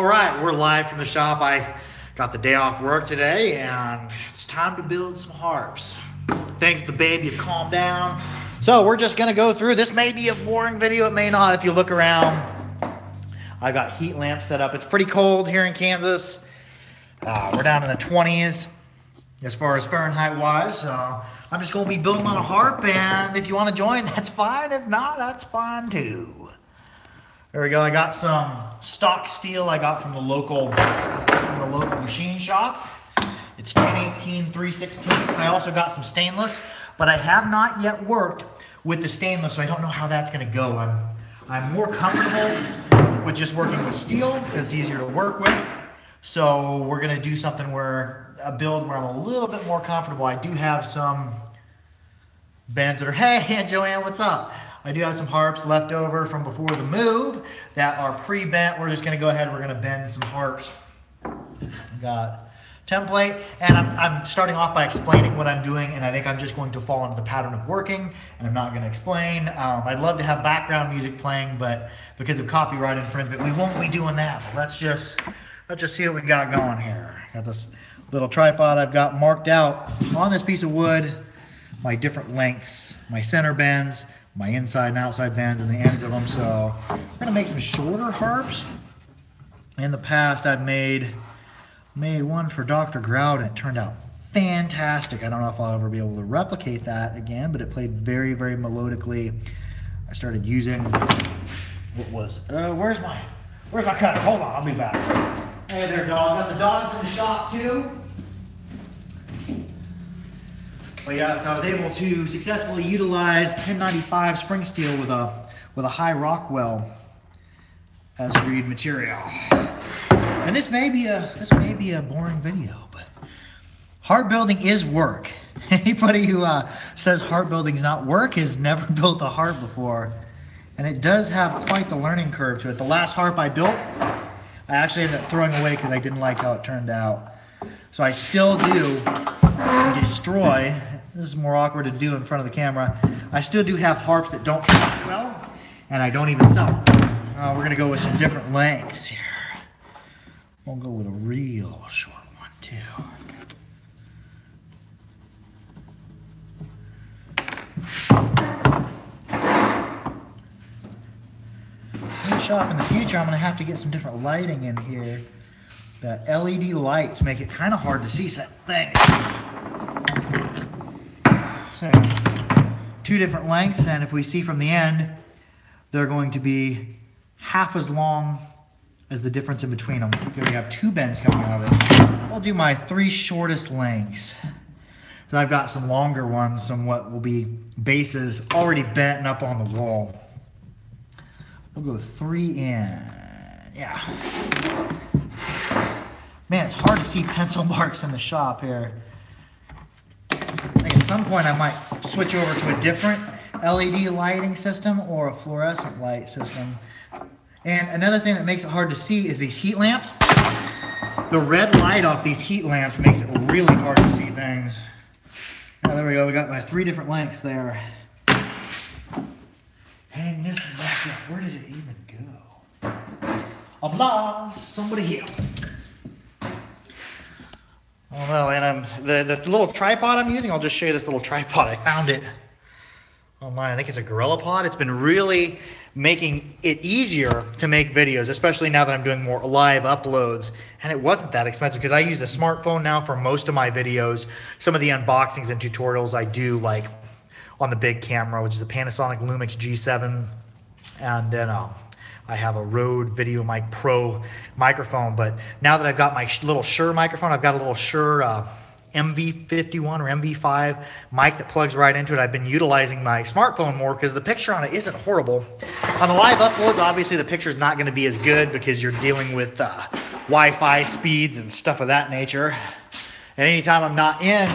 All right, we're live from the shop. I got the day off work today and it's time to build some harps. Thank the baby to calm down. So we're just gonna go through. This may be a boring video, it may not. If you look around, I got heat lamps set up. It's pretty cold here in Kansas. We're down in the 20s as far as Fahrenheit wise. So I'm just gonna be building on a harp, and if you wanna join, that's fine. If not, that's fine too. There we go. I got some stock steel I got from the local machine shop. It's 1018 3/16. I also got some stainless, but I have not yet worked with the stainless, so I don't know how that's going to go. I'm more comfortable with just working with steel because it's easier to work with. So we're going to do something where a build where I'm a little bit more comfortable. I do have some bends that are, hey Joanne, what's up? I do have some harps left over from before the move that are pre-bent. We're just gonna go ahead, we're gonna bend some harps. Got template, and I'm starting off by explaining what I'm doing, and I think I'm just going to fall into the pattern of working, and I'm not gonna explain. I'd love to have background music playing, but because of copyright infringement, we won't be doing that. But let's just see what we got going here. Got this little tripod I've got marked out on this piece of wood, my different lengths, my center bends, my inside and outside bends and the ends of them. So I'm gonna make some shorter harps. In the past, I've made one for Dr. Grout, and it turned out fantastic. I don't know if I'll ever be able to replicate that again, but it played very, very melodically. I started using what was, where's my cutter? Hold on, I'll be back. Hey there, dog. Got the dogs in the shop too. But yeah, so I was able to successfully utilize 1095 spring steel with a high Rockwell as reed material. And this may be a boring video, but harp building is work. Anybody who says harp building is not work has never built a harp before, and it does have quite the learning curve to it. The last harp I built, I actually ended up throwing away because I didn't like how it turned out. So I still do destroy. This is more awkward to do in front of the camera. I still do have harps that don't turn out well, and I don't even sell them. We're gonna go with some different lengths here. We'll go with a real short one too. In the shop in the future, I'm gonna have to get some different lighting in here. The LED lights make it kind of hard to see some things. So, two different lengths, and if we see from the end, they're going to be half as long as the difference in between them. Here we have two bends coming out of it. I'll do my three shortest lengths. So I've got some longer ones, some what will be bases already bent and up on the wall. We'll go 3 in. Yeah. Man, it's hard to see pencil marks in the shop here. I think at some point I might switch over to a different LED lighting system or a fluorescent light system. And another thing that makes it hard to see is these heat lamps. The red light off these heat lamps makes it really hard to see things. Now, there we go. We got my 3 different lengths there. Hang this back up. Where did it even go? I'm lost. Somebody here. Oh no, and the little tripod I'm using, I'll just show you this little tripod. I found it online. I think it's a GorillaPod. It's been really making it easier to make videos, especially now that I'm doing more live uploads. And it wasn't that expensive because I use a smartphone now for most of my videos. Some of the unboxings and tutorials I do like on the big camera, which is a Panasonic Lumix G7. And then I have a Rode VideoMic Pro microphone, but now that I've got my little Shure microphone, I've got a little Shure MV51 or MV5 mic that plugs right into it. I've been utilizing my smartphone more because the picture on it isn't horrible. On the live uploads, obviously the picture's not going to be as good because you're dealing with Wi-Fi speeds and stuff of that nature. And anytime I'm not in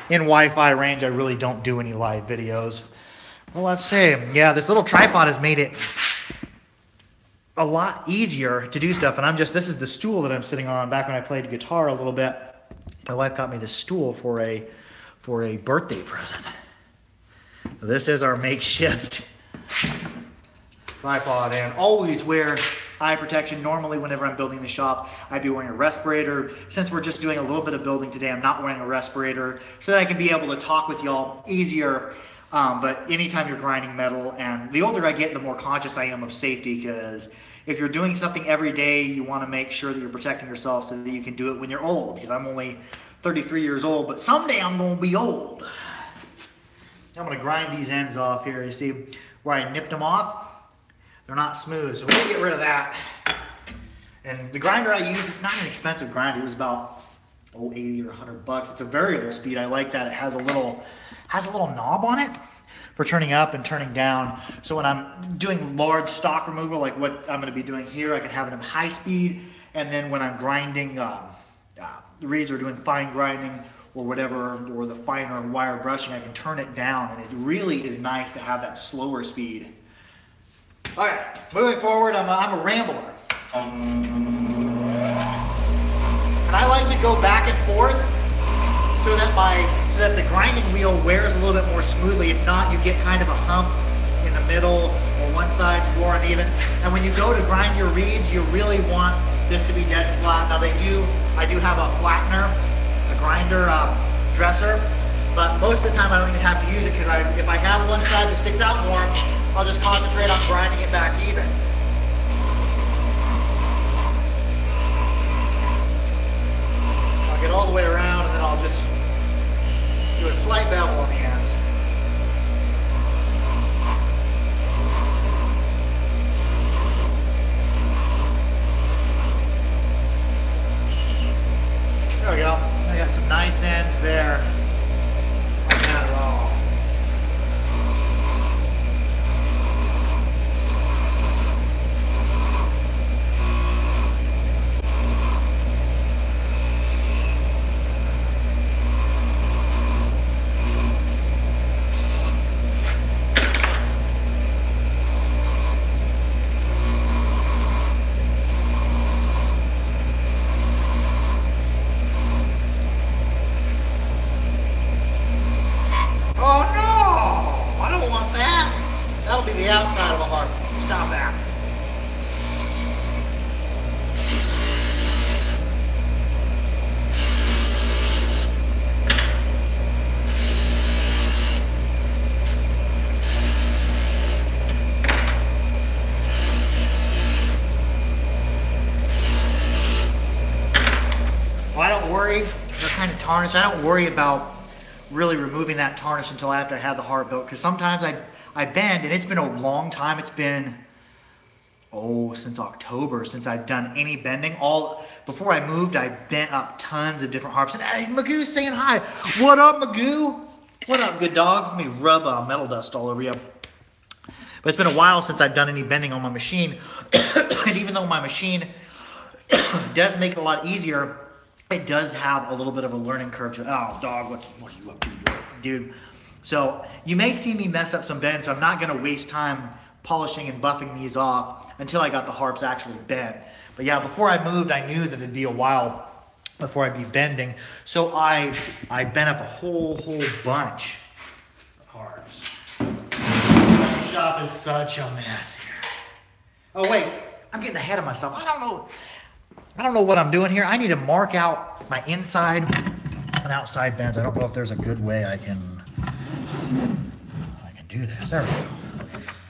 Wi-Fi range, I really don't do any live videos. Well, let's see. Yeah, this little tripod has made it a lot easier to do stuff, and this is the stool that I'm sitting on. Back when I played guitar a little bit, my wife got me this stool for a birthday present. So this is our makeshift tripod, and always where eye protection. Normally, whenever I'm building the shop, I'd be wearing a respirator. Since we're just doing a little bit of building today, I'm not wearing a respirator so that I can be able to talk with y'all easier. But anytime you're grinding metal, and the older I get, the more conscious I am of safety, because if you're doing something every day, you want to make sure that you're protecting yourself so that you can do it when you're old, because I'm only 33 years old, but someday I'm going to be old. I'm going to grind these ends off here. You see where I nipped them off? They're not smooth, so we're going to get rid of that. And the grinder I use, it's not an expensive grinder. It was about 80 or 100 bucks. It's a variable speed. I like that. It has a little knob on it for turning up and turning down. So when I'm doing large stock removal, like what I'm going to be doing here, I can have it in high speed. And then when I'm grinding reeds or doing fine grinding or whatever, or the finer wire brushing, I can turn it down, and it really is nice to have that slower speed. All right, moving forward, I'm a rambler. And I like to go back and forth so that the grinding wheel wears a little bit more smoothly. If not, you get kind of a hump in the middle, or one side's more uneven. And when you go to grind your reeds, you really want this to be dead flat. Now I do have a flattener, a grinder dresser, but most of the time I don't even have to use it, because if I have one side that sticks out more, I'll just concentrate on grinding it back even. I'll get all the way around, and then I'll just do a slight bevel on the ends. There we go. I got some nice ends there. I got it all. The outside of a harp. Stop that. Well, I don't worry. They're kind of tarnished. I don't worry about really removing that tarnish until after I have the harp built, because sometimes I bend, and it's been a long time. It's been, since October, since I've done any bending. Before I moved, I bent up tons of different harps. And hey, Magoo's saying hi. What up, Magoo? What up, good dog? Let me rub metal dust all over you. But it's been a while since I've done any bending on my machine. And even though my machine does make it a lot easier, it does have a little bit of a learning curve to it. Oh, dog, what are you up to, dude? So you may see me mess up some bends, so I'm not going to waste time polishing and buffing these off until I got the harps actually bent. But yeah, before I moved, I knew that it'd be a while before I'd be bending. So I bent up a whole bunch of harps. The shop is such a mess here. Oh wait, I'm getting ahead of myself. I don't know what I'm doing here. I need to mark out my inside and outside bends. I don't know if there's a good way I can do this. There we go.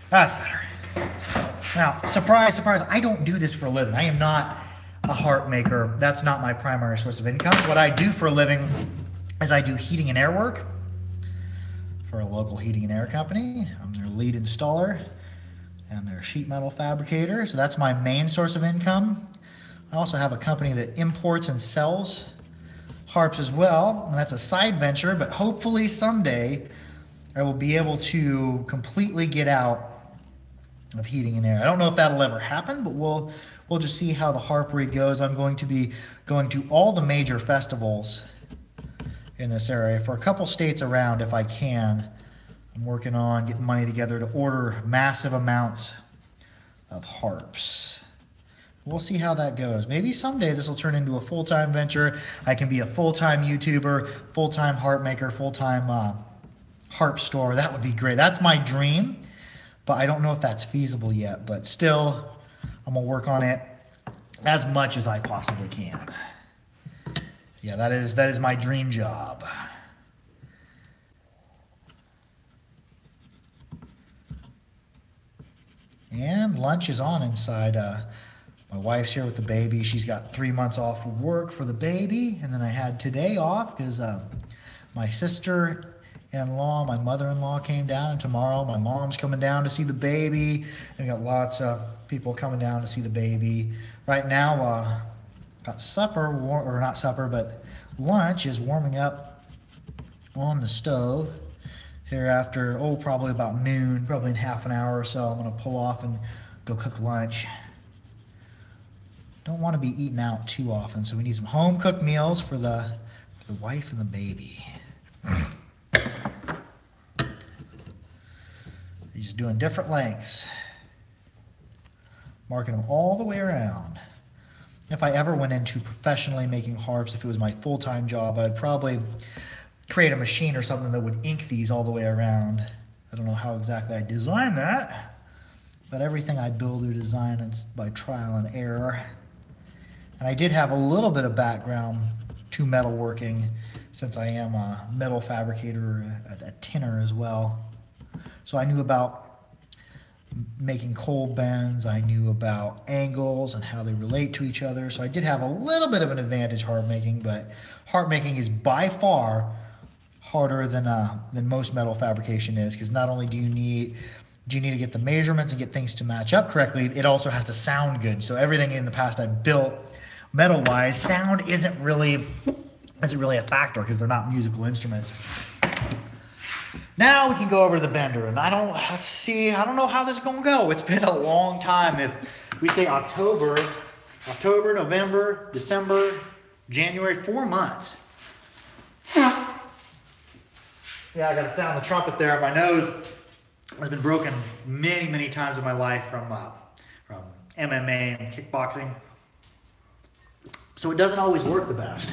That's better. Now, surprise, surprise, I don't do this for a living. I am not a harp maker. That's not my primary source of income. What I do for a living is I do heating and air work for a local heating and air company. I'm their lead installer and their sheet metal fabricator. So that's my main source of income. I also have a company that imports and sells harps as well, and that's a side venture, but hopefully someday I will be able to completely get out of heating and air. I don't know if that'll ever happen, but we'll just see how the harp rig goes. I'm going to be going to all the major festivals in this area for a couple states around if I can. I'm working on getting money together to order massive amounts of harps. We'll see how that goes. Maybe someday this will turn into a full-time venture. I can be a full-time YouTuber, full-time harp maker, full-time harp store. That would be great. That's my dream, but I don't know if that's feasible yet. But still, I'm gonna work on it as much as I possibly can. Yeah, that is my dream job. And lunch is on inside. My wife's here with the baby. She's got 3 months off of work for the baby. And then I had today off because my sister-in-law, my mother-in-law came down. And tomorrow my mom's coming down to see the baby. And we got lots of people coming down to see the baby. Right now, got supper, or not supper, but lunch is warming up on the stove. Here after, probably about noon, probably in half an hour or so, I'm gonna pull off and go cook lunch. Don't want to be eating out too often, so we need some home-cooked meals for the wife and the baby. He's doing different lengths. Marking them all the way around. If I ever went into professionally making harps, if it was my full-time job, I'd probably create a machine or something that would ink these all the way around. I don't know how exactly I designed that, but everything I build or design is by trial and error. And I did have a little bit of background to metalworking since I am a metal fabricator, a tinner as well. So I knew about making cold bends, I knew about angles and how they relate to each other. So I did have a little bit of an advantage harp making, but harp making is by far harder than most metal fabrication is, because not only do you need to get the measurements and get things to match up correctly, it also has to sound good. So everything in the past I've built metal-wise, sound isn't really a factor because they're not musical instruments. Now we can go over to the bender, and I don't know how this is gonna go. It's been a long time. If we say October, November, December, January, 4 months. Yeah, I got to sound the trumpet there. My nose has been broken many, many times in my life from MMA and kickboxing. So it doesn't always work the best.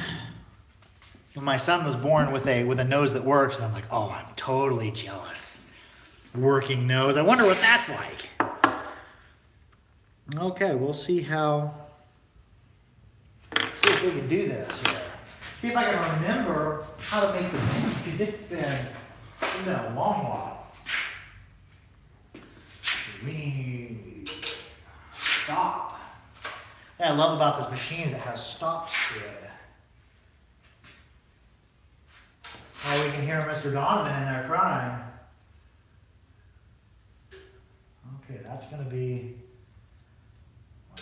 When my son was born with a nose that works, and I'm like, oh, I'm totally jealous. Working nose. I wonder what that's like. Okay, we'll see if we can do this here. See if I can remember how to make the bends, because it's been a long while. We need stop. What I love about this machine is it has stops to it. Oh, we can hear Mr. Donovan in there crying. Okay, that's going to be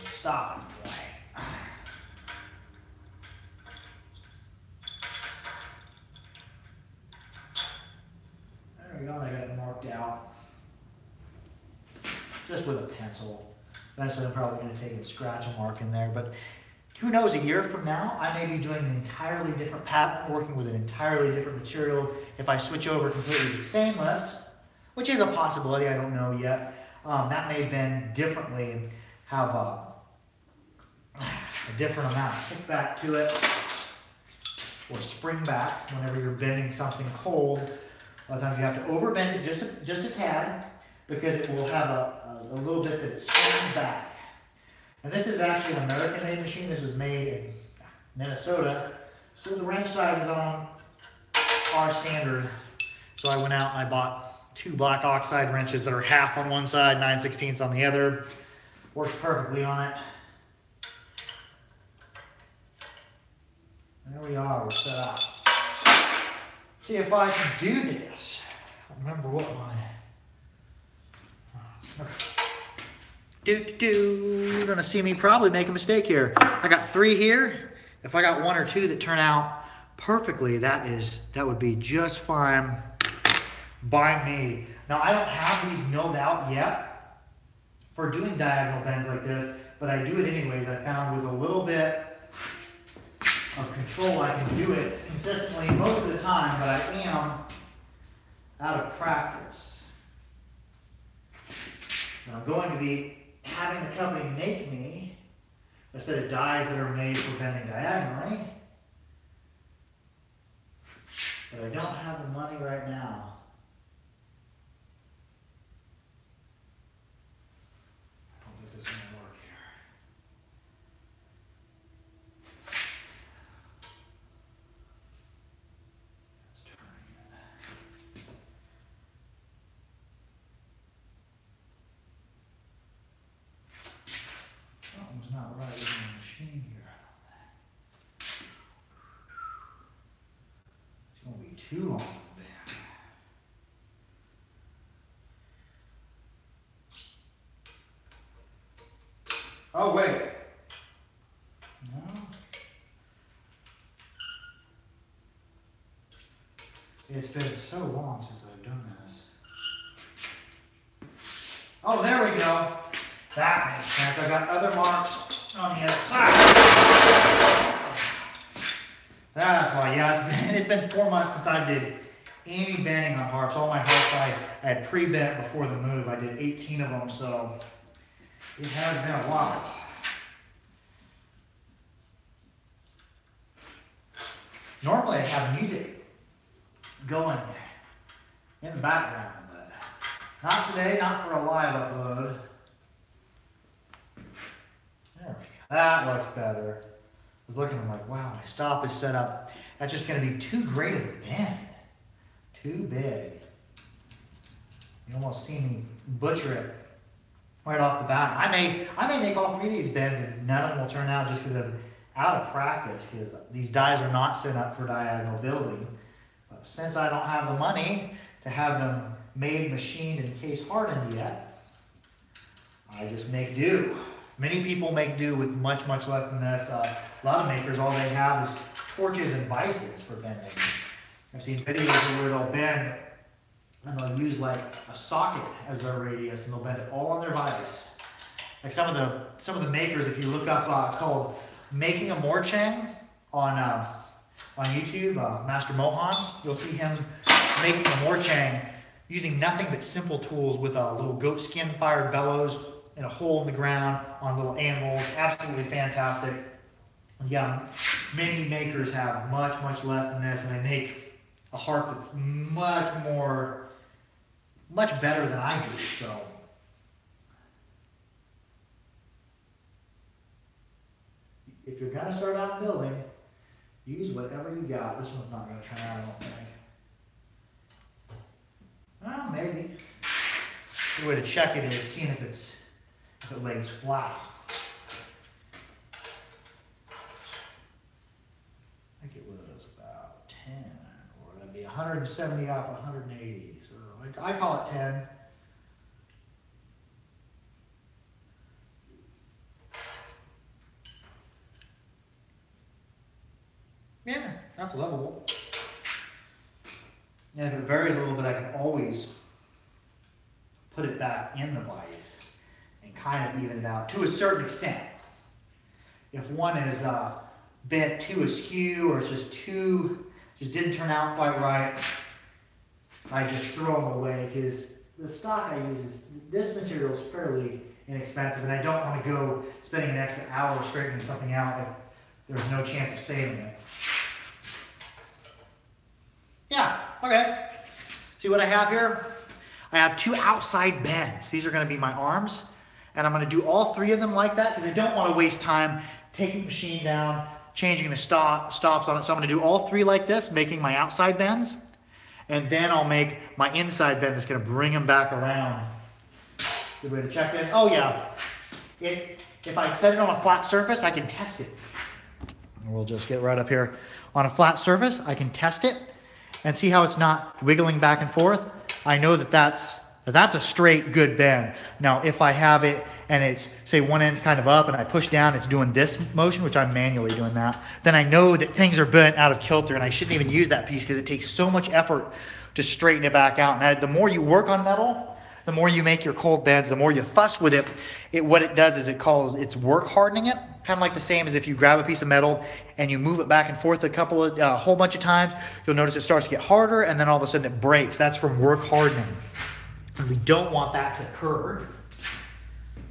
stopping point. There we go, I got it marked out. Just with a pencil. Eventually I'm probably going to take and scratch a mark in there, but who knows, a year from now, I may be doing an entirely different pattern, working with an entirely different material if I switch over completely to stainless, which is a possibility, I don't know yet. That may bend differently, have a different amount of kickback to it, or spring back whenever you're bending something cold. A lot of times you have to overbend it just a tad, because it will have a little bit that it springs back. And this is actually an American-made machine. This was made in Minnesota. So the wrench size is on our standard. So I went out and I bought 2 black oxide wrenches that are half on one side, 9/16 on the other. Works perfectly on it. And there we are, we're set up. See if I can do this. I don't remember what my... You're gonna see me probably make a mistake here. I got 3 here. If I got 1 or 2 that turn out perfectly, that would be just fine by me. Now I don't have these milled out yet for doing diagonal bends like this, but I do it anyways. I found with a little bit of control I can do it consistently most of the time, but I am out of practice. And I'm going to be having the company make me a set of dies that are made for bending diagonally, but I don't have the money right now. I don't think this is going to work here. too long. Oh, wait. No. It's been so long since I've done this. Oh, there we go. That makes sense. I got other marks on the other side. That's why, yeah, it's been 4 months since I did any bending on harps. All my harps I had pre-bent before the move. I did 18 of them, so it has been a while. Normally I have music going in the background, but not today, not for a live upload. There we go. That looks better. I was looking, I'm like, wow, my stop is set up. That's just going to be too great of a bend. Too big. You almost see me butcher it right off the bat. I may make all 3 of these bends and none of them will turn out just because I'm out of practice, because these dies are not set up for diagonal building. But since I don't have the money to have them made, machined, and case hardened yet, I just make do. Many people make do with much, much less than this. A lot of makers, all they have is torches and vices for bending. I've seen videos where they'll bend and they'll use like a socket as their radius and they'll bend it all on their vise. Like some of the makers, if you look up, it's called Making a Morchang on YouTube, Master Mohan. You'll see him making a Morchang using nothing but simple tools with a little goat skin fired bellows in a hole in the ground on little anvils. Absolutely fantastic. Yeah, many makers have much, much less than this, and they make a harp that's much better than I do. So, if you're gonna start out building, use whatever you got. This one's not gonna turn out, I don't think. Well, maybe. The way to check it is seeing if it lays flat. I think it was about 10, or that'd be 170 off 180. So I call it 10. Yeah, that's level. And if it varies a little bit, I can always put it back in the vise and kind of even it out to a certain extent. If one is bent too askew or it's just didn't turn out quite right, I just throw them away, because the stock I use this material is fairly inexpensive, and I don't want to go spending an extra hour straightening something out if there's no chance of saving it. Yeah, okay. See what I have here? I have 2 outside bends. These are going to be my arms, and I'm going to do all 3 of them like that because I don't want to waste time taking the machine down, changing the stops on it. So I'm going to do all 3 like this, making my outside bends, and then I'll make my inside bend that's going to bring them back around. Good way to check this. Oh yeah, if I set it on a flat surface, I can test it. We'll just get right up here. On a flat surface, I can test it and see how it's not wiggling back and forth. I know that's a straight, good bend. Now, if I have it and it's, say, one end's kind of up and I push down, it's doing this motion, which I'm manually doing that, then I know that things are bent out of kilter and I shouldn't even use that piece because it takes so much effort to straighten it back out. And the more you work on metal, the more you make your cold bends, the more you fuss with it, what it does is it's work hardening it. Kind of like the same as if you grab a piece of metal and you move it back and forth a whole bunch of times, you'll notice it starts to get harder and then all of a sudden it breaks. That's from work hardening. And we don't want that to occur.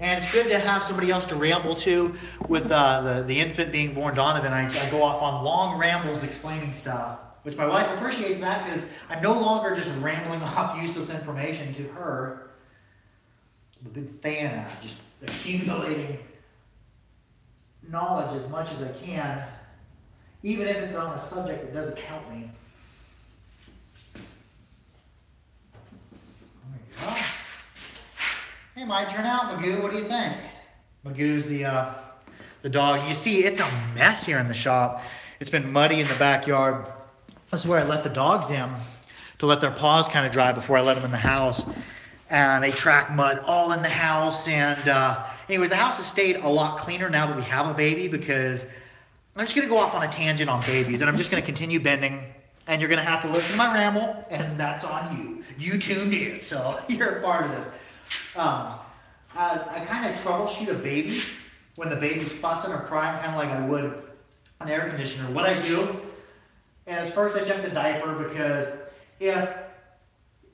And it's good to have somebody else to ramble to. With the infant being born, Donovan, I go off on long rambles explaining stuff, which my wife appreciates that because I'm no longer just rambling off useless information to her. I'm a big fan of just accumulating knowledge as much as I can, even if it's on a subject that doesn't help me. There we go. Hey, might turn out, Magoo. What do you think? Magoo's the dog. You see, it's a mess here in the shop. It's been muddy in the backyard. This is where I let the dogs in to let their paws kind of dry before I let them in the house. And they track mud all in the house. And anyways, the house has stayed a lot cleaner now that we have a baby, because I'm just going to go off on a tangent on babies, and I'm just going to continue bending, and you're going to have to listen to my ramble, and that's on you. You tuned in, so you're a part of this. I kind of troubleshoot a baby when the baby's fussing or crying, kind of like I would an air conditioner. What I do is first I check the diaper, because if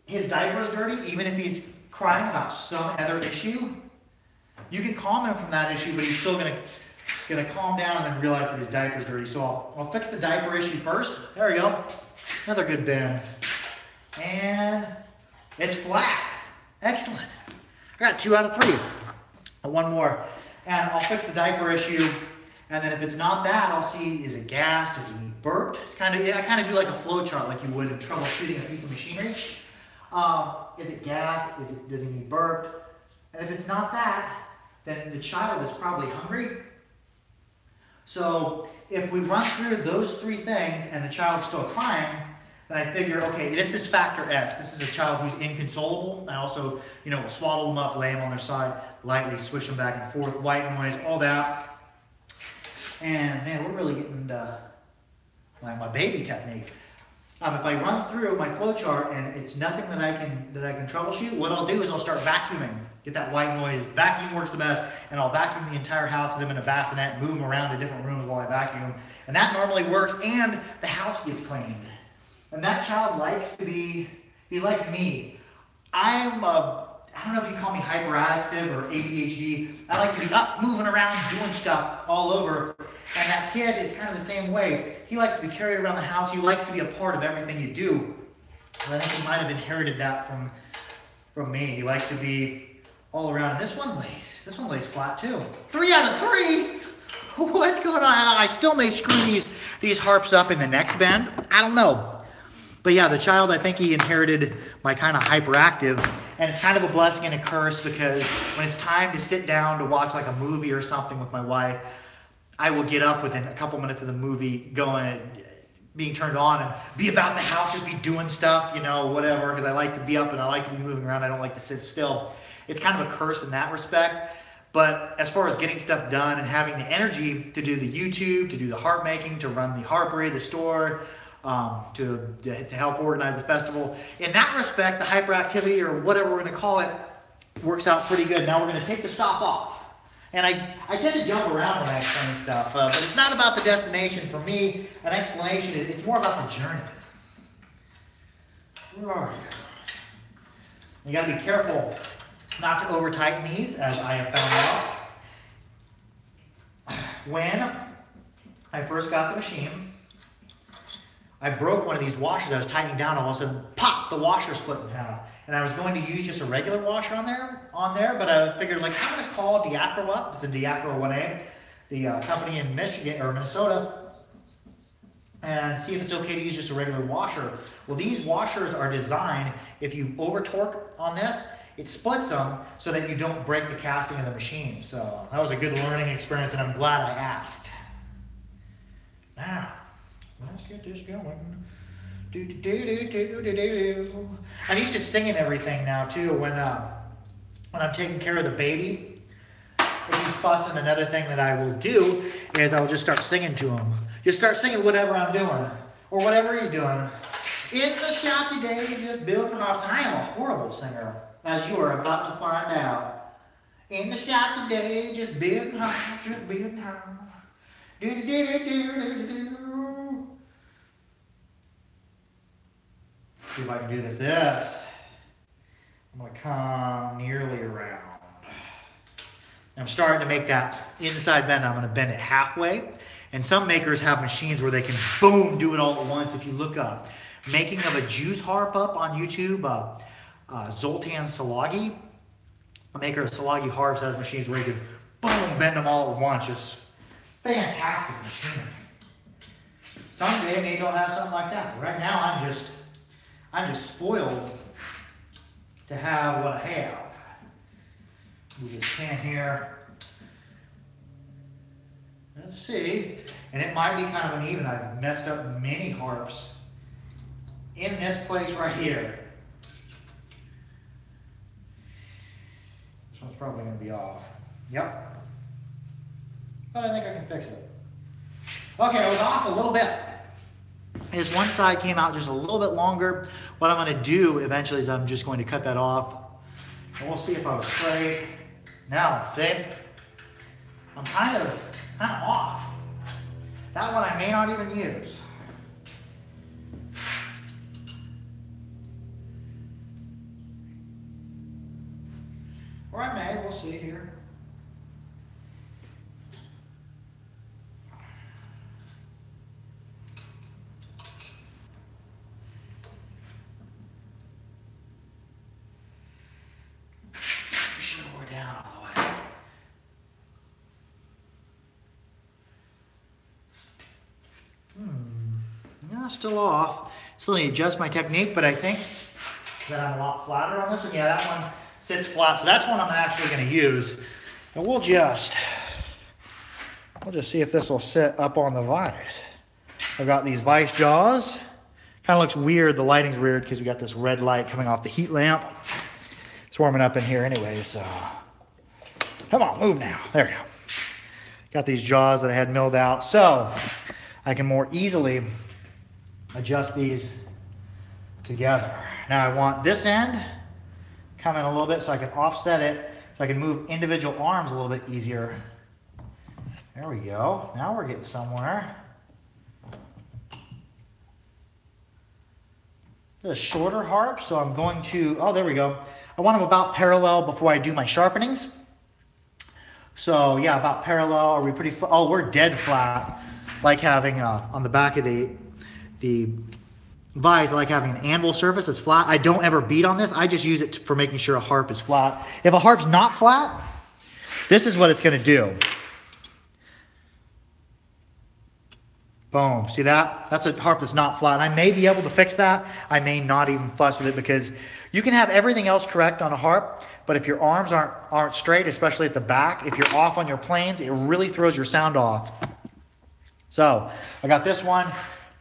his diaper is dirty, even if he's crying about some other issue, you can calm him from that issue, but he's still gonna calm down and then realize that his diaper's dirty. So I'll fix the diaper issue first. There we go. Another good bend. And it's flat. Excellent. I got 2 out of 3. One more. And I'll fix the diaper issue. And then if it's not that, I'll see, is it gassed? Does he need burped? It's I kind of do like a flow chart like you would in troubleshooting a piece of machinery. Is it gas? Does he need burped? And if it's not that, then the child is probably hungry. So if we run through those 3 things and the child's still crying, then I figure, okay, this is factor X. This is a child who's inconsolable. I also, will swaddle them up, lay them on their side, lightly swish them back and forth, white noise, all that. And man, we're really getting to my baby technique. If I run through my flow chart and it's nothing that I can troubleshoot, what I'll do is I'll start vacuuming. Get that white noise. Vacuum works the best, and I'll vacuum the entire house, put them in a bassinet, move them around to different rooms while I vacuum. And that normally works, and the house gets cleaned. And that child likes to be, he's like me. I don't know if you call me hyperactive or ADHD. I like to be up, moving around, doing stuff all over. And that kid is kind of the same way. He likes to be carried around the house. He likes to be a part of everything you do. And I think he might have inherited that from me. He likes to be all around. And this one lays flat too. 3 out of 3? What's going on? I still may screw these harps up in the next bend. I don't know. But yeah, the child, I think he inherited my kind of hyperactive, and it's kind of a blessing and a curse, because when it's time to sit down to watch like a movie or something with my wife, I will get up within a couple minutes of the movie being turned on and be about the house, just be doing stuff, whatever, because I like to be up and I like to be moving around. I don't like to sit still. It's kind of a curse in that respect. But as far as getting stuff done and having the energy to do the YouTube, to do the harp making, to run the harpery, the store, to help organize the festival, in that respect, the hyperactivity, or whatever we're going to call it, works out pretty good. Now we're going to take the stop off. And I tend to jump around when I explain stuff, but it's not about the destination. For me, an explanation, it's more about the journey. Where are you? You got to be careful not to over tighten these, as I have found out. When I first got the machine, I broke one of these washers. I was tightening down, all of a sudden, pop, the washer split in half. And I was going to use just a regular washer on there, but I figured, I'm going to call Diacro up. It's a Diacro 1A, the company in Michigan or Minnesota, and see if it's okay to use just a regular washer. Well, these washers are designed, if you over torque on this, it splits them so that you don't break the casting of the machine. So that was a good learning experience, and I'm glad I asked. Now, let's get this going. I'm used to singing everything now too when I'm taking care of the baby. If he's fussing, another thing that I will do is I'll just start singing to him. Just start singing whatever I'm doing or whatever he's doing. In the shop today, just building a house. And I am a horrible singer, as you are about to find out. In the shop today, just building a house, just building a house. See if I can do this. I'm going to come nearly around. I'm starting to make that inside bend. I'm going to bend it halfway. And some makers have machines where they can, boom, do it all at once. If you look up making of a Jew's harp up on YouTube, Zoltan Szilagyi, a maker of Szilagyi harps, has machines where you can, boom, bend them all at once. Just fantastic machinery. Someday maybe I'll have something like that. But right now I'm just spoiled to have what I have. Move this can here. Let's see. And it might be kind of uneven. I've messed up many harps in this place right here. This one's probably going to be off. Yep. But I think I can fix it. Okay, I was off a little bit. This one side came out just a little bit longer. What I'm going to do eventually is I'm just going to cut that off. And we'll see if I was straight. Now, see? I'm kind of off. That one I may not even use. Or I may, we'll see here. Sure, down all the way. Yeah, still off. Still need to adjust my technique, but I think that I'm a lot flatter on this one. Yeah, that one sits flat, so that's one I'm actually going to use. And we'll just see if this will sit up on the vise. I've got these vise jaws. Kind of looks weird. The lighting's weird because we got this red light coming off the heat lamp. It's warming up in here anyway, so come on, move now. There we go. Got these jaws that I had milled out, so I can more easily adjust these together. Now I want this end come in a little bit so I can offset it, so I can move individual arms a little bit easier. There we go. Now we're getting somewhere. This is a shorter harp, so I'm going to, oh, there we go. I want them about parallel before I do my sharpenings. So yeah, about parallel. Are we pretty, oh, we're dead flat. Like having, on the back of the vise, I like having an anvil surface that's flat. I don't ever beat on this. I just use it for making sure a harp is flat. If a harp's not flat, this is what it's going to do. Boom. See that? That's a harp that's not flat. And I may be able to fix that. I may not even fuss with it because you can have everything else correct on a harp, but if your arms aren't straight, especially at the back, if you're off on your planes, it really throws your sound off. So I got this one.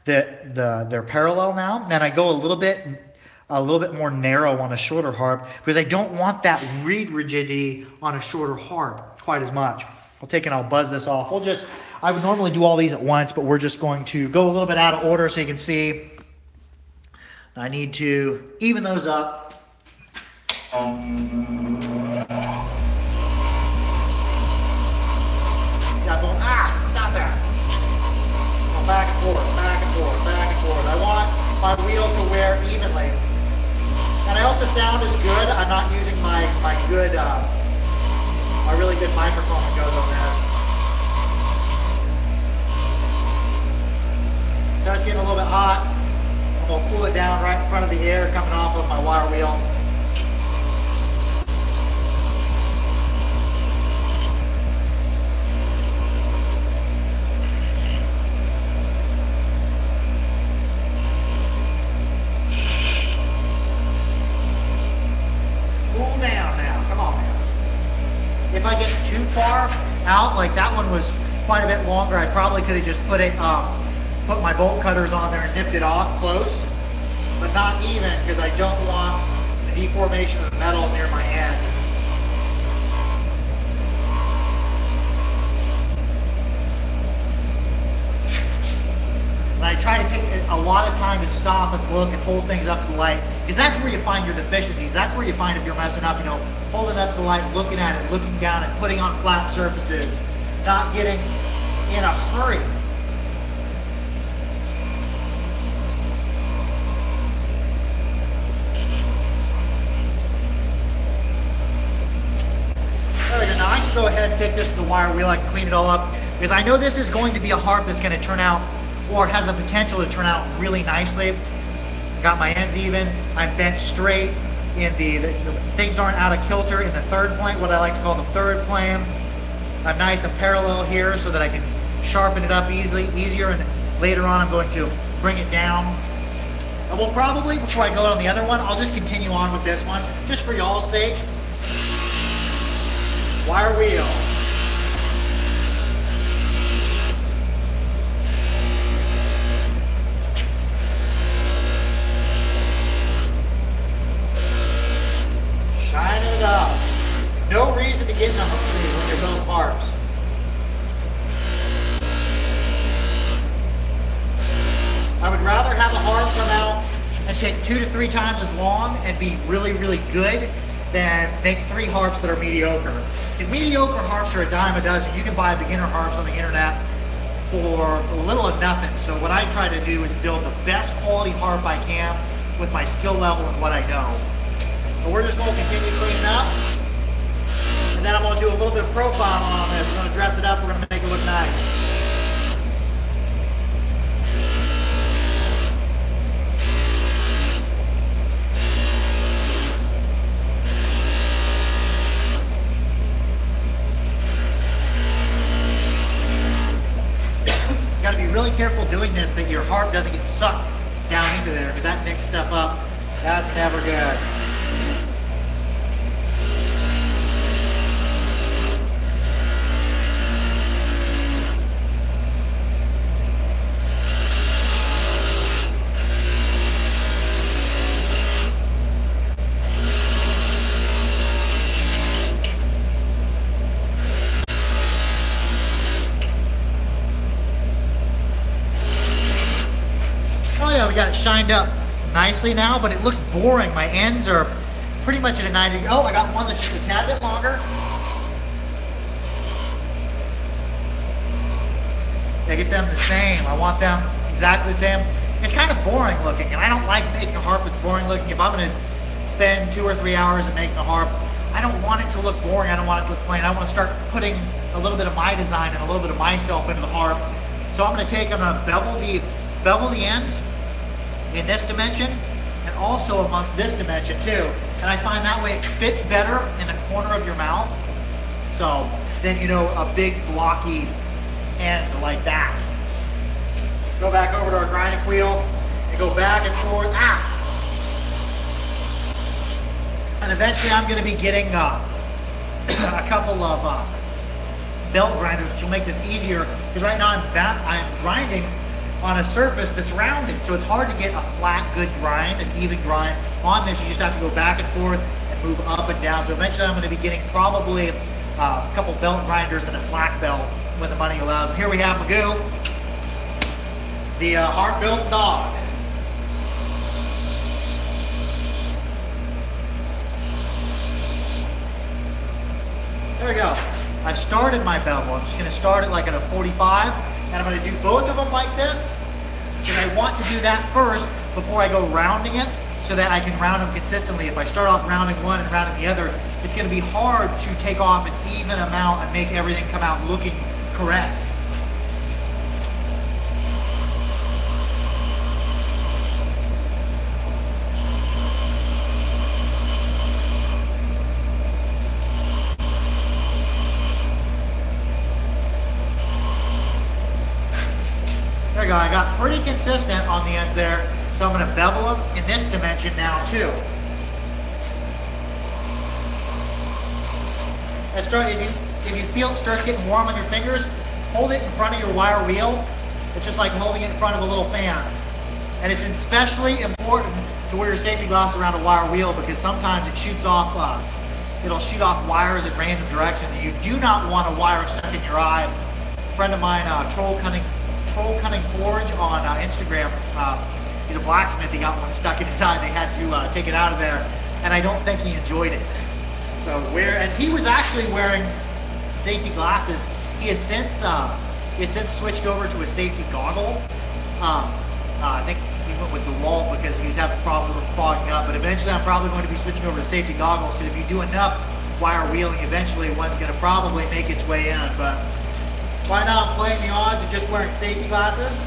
They're parallel now, and I go a little bit more narrow on a shorter harp because I don't want that reed rigidity on a shorter harp quite as much. I'll take and I'll buzz this off. I would normally do all these at once, but we're just going to go a little bit out of order so you can see. I need to even those up. Yeah, going, stop that. Back and forth, back and forth, back and forth. I want my wheel to wear evenly. And I hope the sound is good. I'm not using my really good microphone that goes on this. Now it's getting a little bit hot. I'm going to cool it down right in front of the air coming off of my wire wheel. If I get too far out, like that one was quite a bit longer, I probably could have just put my bolt cutters on there and nipped it off close, but not even because I don't want the deformation of the metal near my end. And I try to take a lot of time to stop and look and hold things up to the light, because that's where you find your deficiencies. That's where you find if you're messing up, holding up the light, looking at it, looking down and putting on flat surfaces, not getting in a hurry. Now I can go ahead and take this to the wire wheel. I can clean it all up because I know this is going to be a harp that's going to turn out, or has the potential to turn out really nicely. Got my ends even. I'm bent straight. In the things aren't out of kilter in the third plane, what I like to call the third plane. I'm nice and parallel here so that I can sharpen it up easier, and later on I'm going to bring it down. And we'll probably, before I go on the other one, I'll just continue on with this one, just for y'all's sake. Wire wheel. harps. I would rather have a harp come out and take 2 to 3 times as long and be really, really good than make 3 harps that are mediocre. Because mediocre harps are a dime a dozen. You can buy beginner harps on the internet for little or nothing. So what I try to do is build the best quality harp I can with my skill level and what I know. So we're just going to continue cleaning up. And then I'm going to do a little bit of profile on this. We're going to dress it up. We're going to make it look nice. You got to be really careful doing this that your harp doesn't get sucked down into there, because that nicks stuff up. That's never good. We got it shined up nicely now, but it looks boring. My ends are pretty much at a 90. Oh, I got one that's just a tad bit longer. I get them the same. I want them exactly the same. It's kind of boring looking, and I don't like making a harp that's boring looking. If I'm going to spend 2 or 3 hours in making a harp, I don't want it to look boring. I don't want it to look plain. I want to start putting a little bit of my design and a little bit of myself into the harp. So I'm going to take and bevel the ends in this dimension and also amongst this dimension too. And I find that way it fits better in the corner of your mouth. So then, you know, a big blocky end like that. Go back over to our grinding wheel and go back and forth. And eventually I'm going to be getting a couple of belt grinders, which will make this easier, because right now I'm grinding on a surface that's rounded, so it's hard to get a flat, good grind, an even grind on this. You just have to go back and forth and move up and down. So eventually I'm going to be getting probably a couple belt grinders and a slack belt when the money allows. And here we have Magoo, the harp-built dog. There we go. I've started my bevel. I'm just going to start it like at a 45. And I'm going to do both of them like this, because I want to do that first before I go rounding it, so that I can round them consistently. If I start off rounding one and rounding the other, it's going to be hard to take off an even amount and make everything come out looking correct. There we go. I got pretty consistent on the ends there, so I'm going to bevel them in this dimension now too. If you feel it starts getting warm on your fingers, hold it in front of your wire wheel. It's just like holding it in front of a little fan. And it's especially important to wear your safety glasses around a wire wheel, because sometimes it shoots off, it'll shoot off wires in random directions. You do not want a wire stuck in your eye. A friend of mine, Troll Cunning Forge on Instagram, he's a blacksmith. He got one stuck in his eye. They had to take it out of there, and I don't think he enjoyed it. So and he was actually wearing safety glasses. He has since switched over to a safety goggle. I think he went with DeWalt because he was having problems with fogging up. But eventually, I'm probably going to be switching over to safety goggles, because if you do enough wire wheeling, eventually one's going to probably make its way in. But right now, I'm playing the odds of just wearing safety glasses.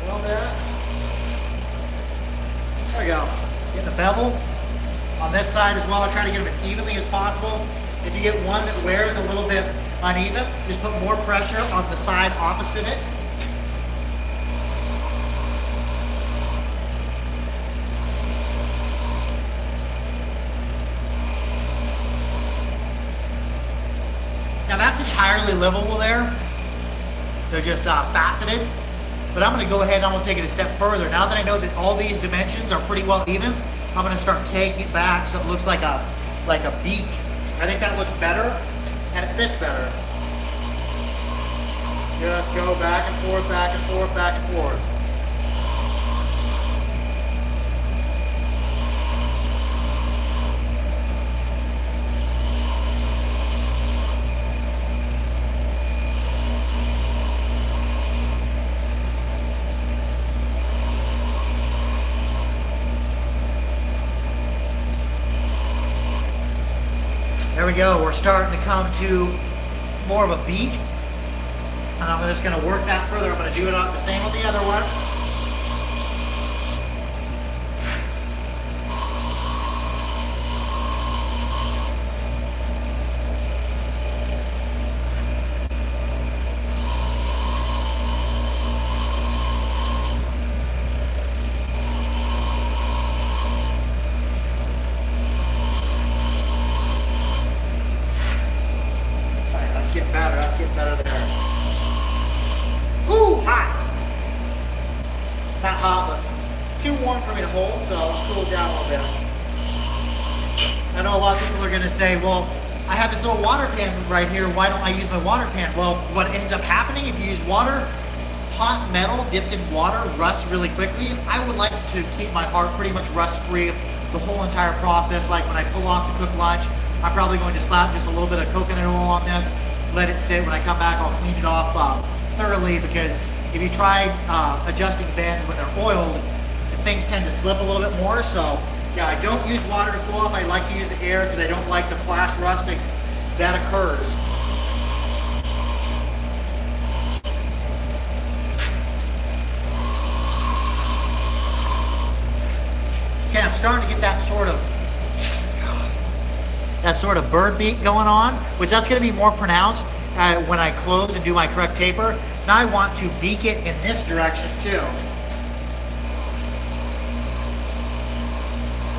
Well, there we go. Getting the bevel on this side as well. I try to get them as evenly as possible. If you get one that wears a little bit uneven, just put more pressure on the side opposite it. Now that's entirely livable there. They're just faceted. But I'm going to go ahead and I'm going to take it a step further. Now that I know that all these dimensions are pretty well even, I'm going to start taking it back so it looks like a beak I think that looks better and it fits better. Just go back and forth, back and forth, back and forth. There we go, we're starting to come to more of a beat. And I'm just gonna work that further. I'm gonna do it on the same with the other one. Let's get better there. Ooh, hot. Not hot, but too warm for me to hold, so I'll cool it down a little bit. I know a lot of people are gonna say, well, I have this little water pan right here, why don't I use my water pan? Well, what ends up happening if you use water, hot metal dipped in water rusts really quickly. I would like to keep my heart pretty much rust-free the whole entire process. Like when I pull off to cook lunch, I'm probably going to slap just a little bit of coconut oil on this, let it sit. When I come back, I'll clean it off thoroughly, because if you try adjusting bends when they're oiled, things tend to slip a little bit more. So yeah, I don't use water to cool off. I like to use the air because I don't like the flash rusting that occurs. Okay, I'm starting to get that sort of bird beat going on, which that's going to be more pronounced when I close and do my correct taper. Now I want to beak it in this direction too.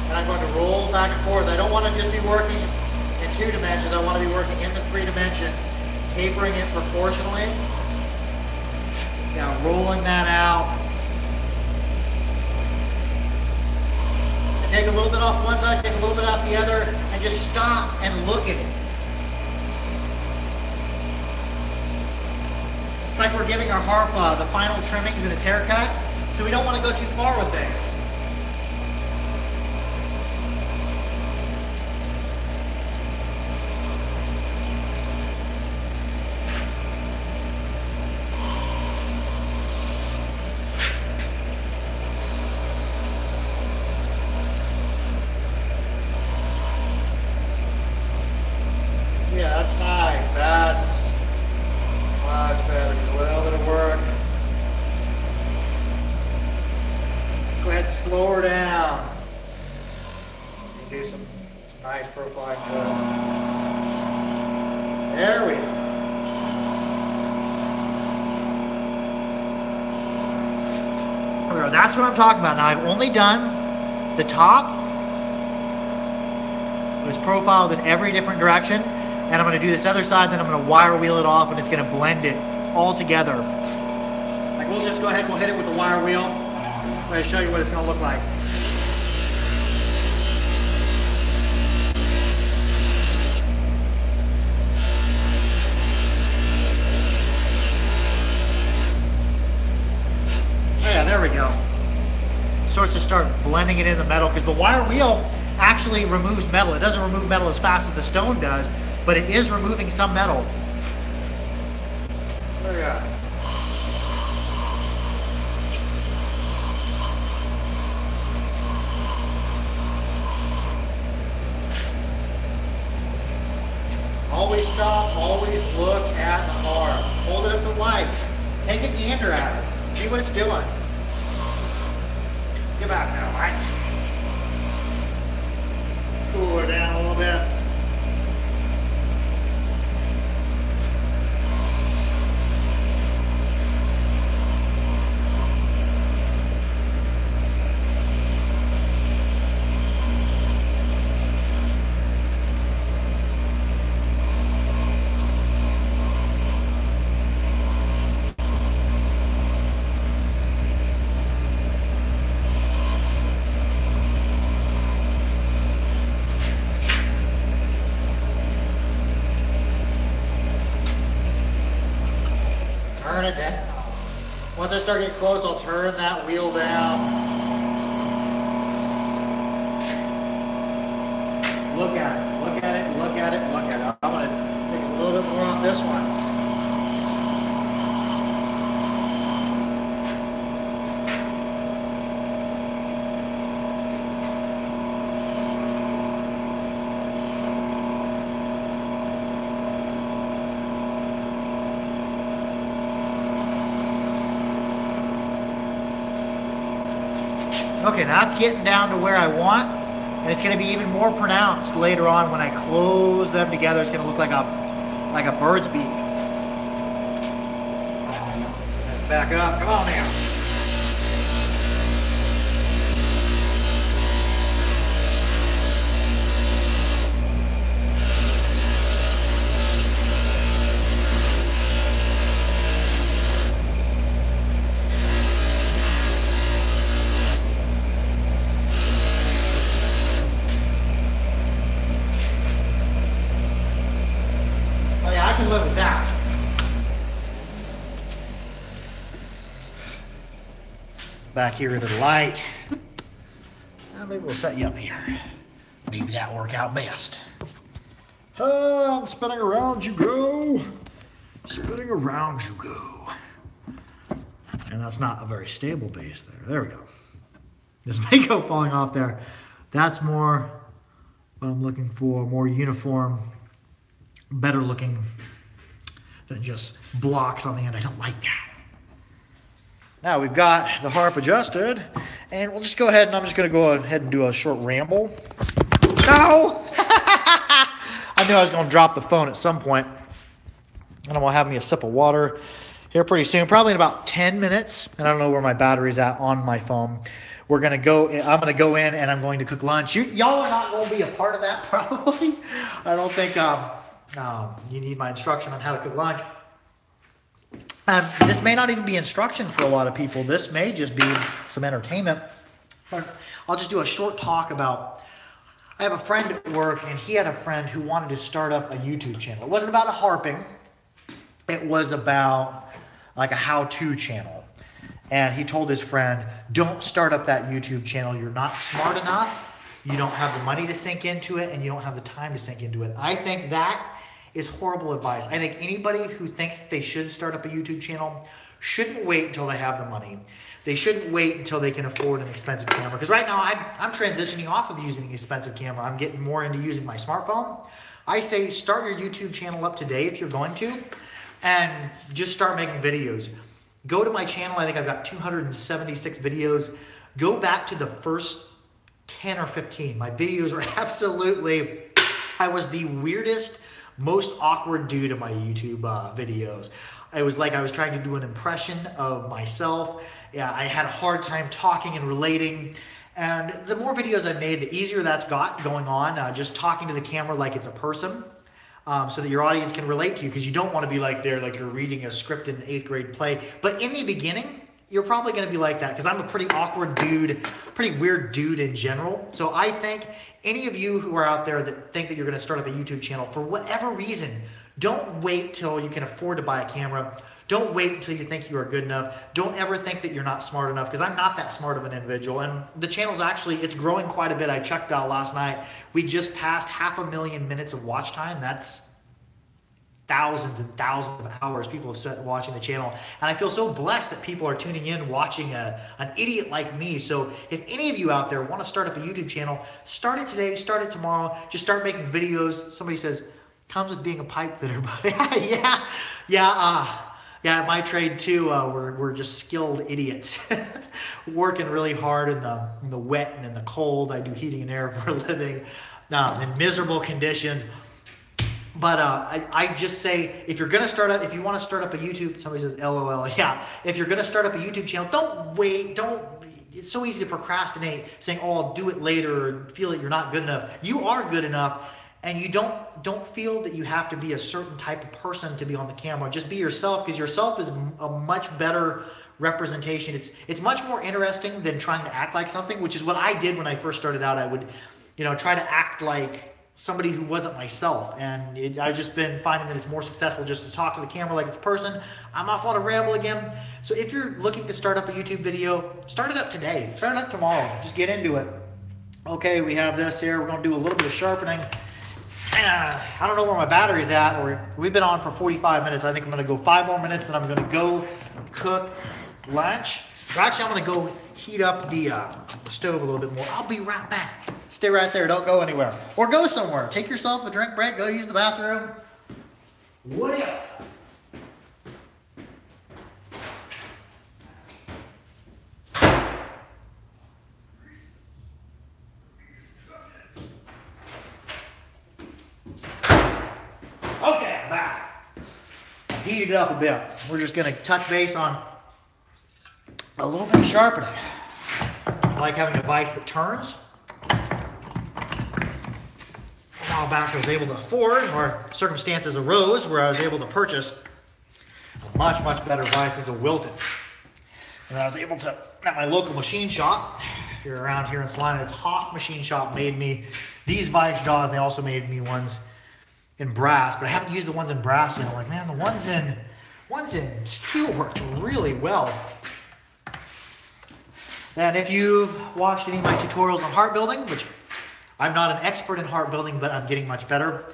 And I'm going to roll back and forth. I don't want to just be working in 2 dimensions. I want to be working in the 3 dimensions, tapering it proportionally. Now rolling that out. Take a little bit off one side, take a little bit off the other, and just stop and look at it. It's like we're giving our harp the final trimmings in its haircut, so we don't want to go too far with things. Yeah, that's nice. That's much better. Just a little bit of work. Go ahead and slow her down. And do some nice profiling. There we go. That's what I'm talking about. Now I've only done the top. It was profiled in every different direction. And I'm going to do this other side, then I'm going to wire wheel it off, and it's going to blend it all together. Like, we'll just go ahead and we'll hit it with the wire wheel. I'm going to show you what it's going to look like. Oh yeah, there we go. Starts to start blending it in the metal, because the wire wheel actually removes metal. It doesn't remove metal as fast as the stone does, but it is removing some metal. There we go. Always stop, always look at the harp. Hold it up to light. Take a gander at it. See what it's doing. Get back now, right? Cool her down a little bit. Once I start getting close, I'll turn that wheel down. Look at it, look at it, look at it, look at it. I'm going to fix a little bit more on this one. Okay, now it's getting down to where I want, and it's going to be even more pronounced later on when I close them together. It's going to look like a bird's beak. Let's back up. Come on now. I can live with that. Back here into the light. Maybe we'll set you up here. Maybe that'll work out best. And spinning around you go. Spinning around you go. And that's not a very stable base there. There we go. This Mako falling off there. That's more what I'm looking for. More uniform, better looking than just blocks on the end. I don't like that. Now we've got the harp adjusted, and we'll just go ahead and I'm just going to go ahead and do a short ramble. No! I knew I was going to drop the phone at some point. And I'm going to have me a sip of water here pretty soon, probably in about 10 minutes. And I don't know where my battery's at on my phone. I'm going to go in and I'm going to cook lunch. Y'all are not going to be a part of that probably. I don't think you need my instruction on how to cook lunch. This may not even be instruction for a lot of people. This may just be some entertainment. But I'll just do a short talk about, I have a friend at work and he had a friend who wanted to start up a YouTube channel. It wasn't about a harping. It was about like a how-to channel. And he told his friend, don't start up that YouTube channel. You're not smart enough. You don't have the money to sink into it and you don't have the time to sink into it. I think that is horrible advice. I think anybody who thinks that they should start up a YouTube channel shouldn't wait until they have the money. They shouldn't wait until they can afford an expensive camera. Because right now I'm transitioning off of using an expensive camera. I'm getting more into using my smartphone. I say start your YouTube channel up today if you're going to, and just start making videos. Go to my channel. I think I've got 276 videos. Go back to the first 10 or 15. My videos were absolutely, I was the weirdest, most awkward dude in my YouTube videos. It was like I was trying to do an impression of myself. Yeah, I had a hard time talking and relating. And the more videos I made, the easier that's got going on. Just talking to the camera like it's a person. So that your audience can relate to you, because you don't want to be like there, like you're reading a script in an 8th grade play. But in the beginning, you're probably going to be like that, because I'm a pretty awkward dude, pretty weird dude in general. So I think any of you who are out there that think that you're going to start up a YouTube channel, for whatever reason, don't wait till you can afford to buy a camera. Don't wait until you think you are good enough. Don't ever think that you're not smart enough, because I'm not that smart of an individual. And the channel's actually, it's growing quite a bit. I checked out last night. We just passed 500,000 minutes of watch time. That's thousands and thousands of hours people have started watching the channel. And I feel so blessed that people are tuning in, watching an idiot like me. So if any of you out there want to start up a YouTube channel, start it today, start it tomorrow. Just start making videos. Somebody says, comes with being a pipe fitter, but yeah, my trade too, we're just skilled idiots working really hard in the wet and in the cold. I do heating and air for a living in miserable conditions. But I just say, if you're gonna start up, if you want to start up a YouTube, somebody says LOL, yeah. If you're gonna start up a YouTube channel, don't wait. It's so easy to procrastinate, saying, oh, I'll do it later, or feel that you're not good enough. You are good enough. And you don't feel that you have to be a certain type of person to be on the camera. Just be yourself, because yourself is a much better representation. It's much more interesting than trying to act like something, which is what I did when I first started out. I would, try to act like somebody who wasn't myself, and I've just been finding that it's more successful just to talk to the camera like it's a person. I'm off on a ramble again. So if you're looking to start up a YouTube video, start it up today, start it up tomorrow, just get into it. Okay, we have this here, we're gonna do a little bit of sharpening. I don't know where my battery's at, or we've been on for 45 minutes. I think I'm gonna go 5 more minutes, then I'm gonna go cook lunch. Or actually, I'm gonna go heat up the stove a little bit more. I'll be right back. Stay right there, don't go anywhere. Or go somewhere. Take yourself a drink break, go use the bathroom. What up? Okay, I'm back. Heated it up a bit. We're just gonna touch base on a little bit of sharpening. I like having a vise that turns. A while back I was able to afford, or circumstances arose where I was able to purchase a much, much better vise. This is a Wilton. And I was able to, at my local machine shop, if you're around here in Salina, it's Hoff Machine Shop, made me these vise jaws. They also made me ones in brass, but I haven't used the ones in brass yet. I'm like, man, the ones in steel worked really well. And if you've watched any of my tutorials on heart building, which I'm not an expert in heart building, but I'm getting much better.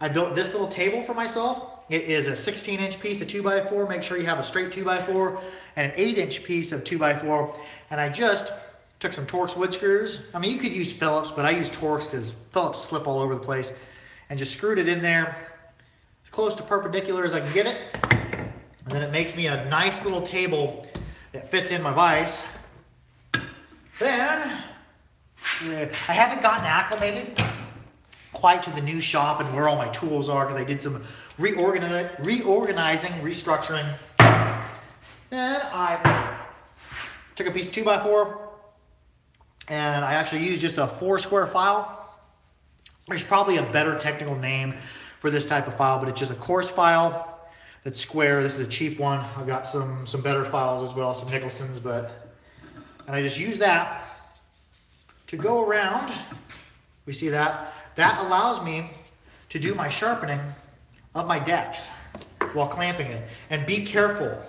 I built this little table for myself. It is a 16-inch piece of 2x4. Make sure you have a straight 2x4 and an 8-inch piece of 2x4. And I just took some Torx wood screws. I mean, you could use Phillips, but I use Torx because Phillips slip all over the place. And just screwed it in there as close to perpendicular as I can get it. And then it makes me a nice little table that fits in my vise. Then, I haven't gotten acclimated quite to the new shop and where all my tools are, because I did some reorganizing, restructuring. Then I took a piece of 2x4 and I actually used just a 4-square file. There's probably a better technical name for this type of file, but it's just a coarse file that's square. This is a cheap one. I've got some better files as well, some Nicholsons, and I just use that to go around. We see that. That allows me to do my sharpening of my decks while clamping it. And be careful.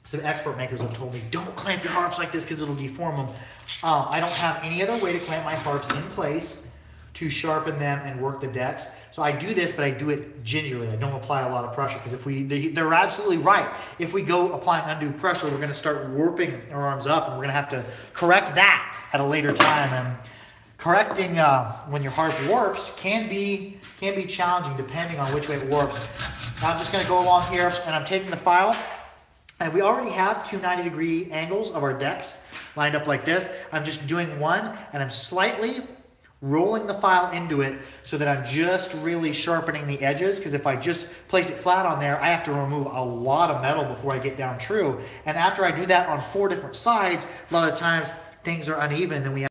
Some expert makers have told me, don't clamp your harps like this because it'll deform them. I don't have any other way to clamp my harps in place to sharpen them and work the decks. So I do this, but I do it gingerly. I don't apply a lot of pressure, because they're absolutely right. If we go applying undue pressure, we're gonna start warping our arms up, and we're gonna have to correct that at a later time. And correcting when your harp warps can be challenging depending on which way it warps. Now I'm just gonna go along here, and I'm taking the file, and we already have two 90-degree angles of our decks lined up like this. I'm just doing one, and I'm slightly rolling the file into it so that I'm just really sharpening the edges, because if I just place it flat on there, I have to remove a lot of metal before I get down true. And after I do that on 4 different sides, a lot of times things are uneven, and then we have